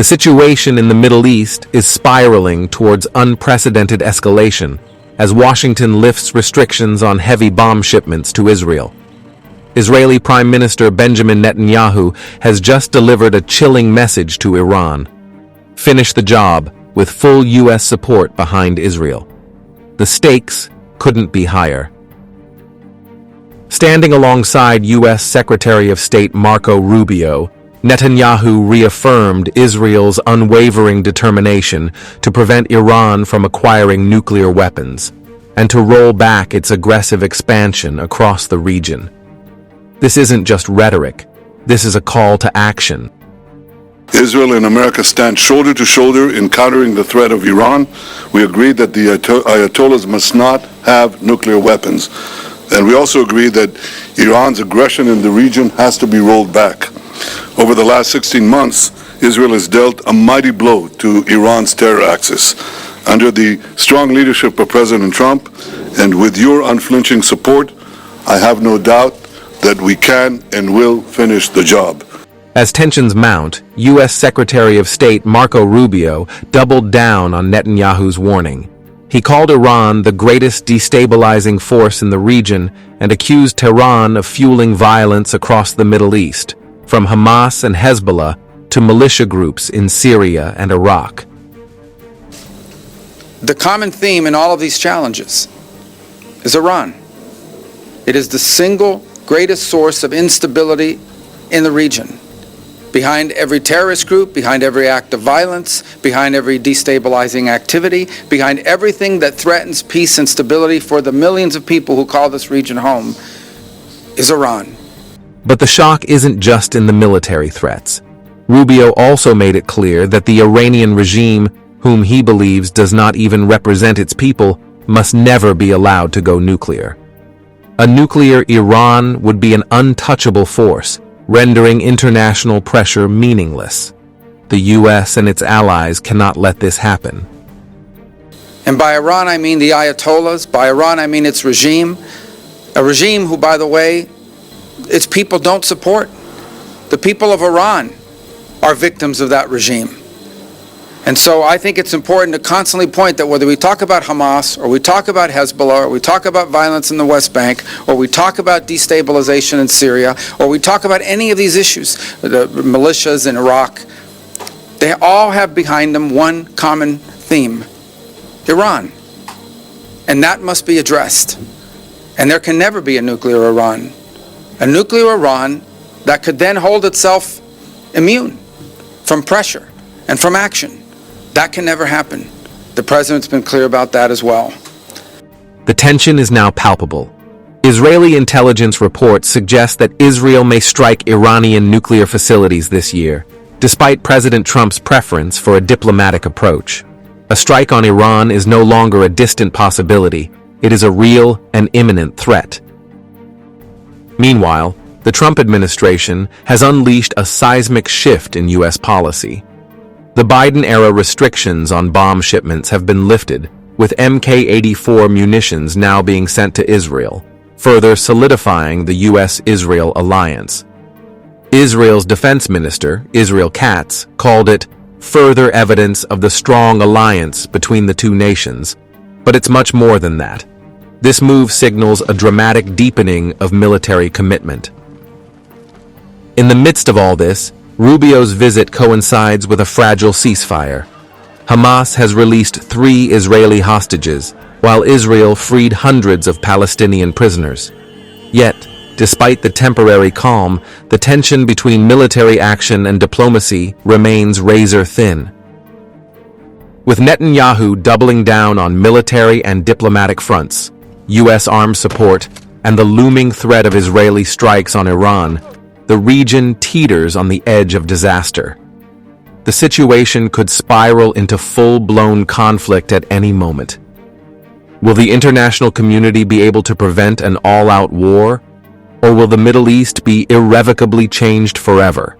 The situation in the Middle East is spiraling towards unprecedented escalation as Washington lifts restrictions on heavy bomb shipments to Israel. Israeli Prime Minister Benjamin Netanyahu has just delivered a chilling message to Iran. Finish the job with full U.S. support behind Israel. The stakes couldn't be higher. Standing alongside U.S. Secretary of State Marco Rubio, Netanyahu reaffirmed Israel's unwavering determination to prevent Iran from acquiring nuclear weapons and to roll back its aggressive expansion across the region. This isn't just rhetoric. This is a call to action. Israel and America stand shoulder to shoulder in countering the threat of Iran. We agreed that the Ayatollahs must not have nuclear weapons. And we also agreed that Iran's aggression in the region has to be rolled back. Over the last 16 months, Israel has dealt a mighty blow to Iran's terror axis. Under the strong leadership of President Trump, and with your unflinching support, I have no doubt that we can and will finish the job. As tensions mount, U.S. Secretary of State Marco Rubio doubled down on Netanyahu's warning. He called Iran the greatest destabilizing force in the region and accused Tehran of fueling violence across the Middle East, from Hamas and Hezbollah to militia groups in Syria and Iraq. The common theme in all of these challenges is Iran. It is the single greatest source of instability in the region. Behind every terrorist group, behind every act of violence, behind every destabilizing activity, behind everything that threatens peace and stability for the millions of people who call this region home, is Iran. But the shock isn't just in the military threats. Rubio also made it clear that the Iranian regime, whom he believes does not even represent its people, must never be allowed to go nuclear. A nuclear Iran would be an untouchable force, rendering international pressure meaningless. The U.S. and its allies cannot let this happen. And by Iran, I mean the Ayatollahs. By Iran, I mean its regime. A regime who, by the way, its people don't support. The people of Iran are victims of that regime. And so I think it's important to constantly point that whether we talk about Hamas, or we talk about Hezbollah, or we talk about violence in the West Bank, or we talk about destabilization in Syria, or we talk about any of these issues, the militias in Iraq, they all have behind them one common theme: Iran. And that must be addressed. And there can never be a nuclear Iran. A nuclear Iran that could then hold itself immune from pressure and from action. That can never happen. The president's been clear about that as well. The tension is now palpable. Israeli intelligence reports suggest that Israel may strike Iranian nuclear facilities this year, despite President Trump's preference for a diplomatic approach. A strike on Iran is no longer a distant possibility. It is a real and imminent threat. Meanwhile, the Trump administration has unleashed a seismic shift in U.S. policy. The Biden-era restrictions on bomb shipments have been lifted, with Mk-84 munitions now being sent to Israel, further solidifying the U.S.-Israel alliance. Israel's defense minister, Israel Katz, called it further evidence of the strong alliance between the two nations, but it's much more than that. This move signals a dramatic deepening of military commitment. In the midst of all this, Rubio's visit coincides with a fragile ceasefire. Hamas has released 3 Israeli hostages, while Israel freed hundreds of Palestinian prisoners. Yet, despite the temporary calm, the tension between military action and diplomacy remains razor-thin. With Netanyahu doubling down on military and diplomatic fronts, U.S. armed support, and the looming threat of Israeli strikes on Iran, the region teeters on the edge of disaster. The situation could spiral into full-blown conflict at any moment. Will the international community be able to prevent an all-out war, or will the Middle East be irrevocably changed forever?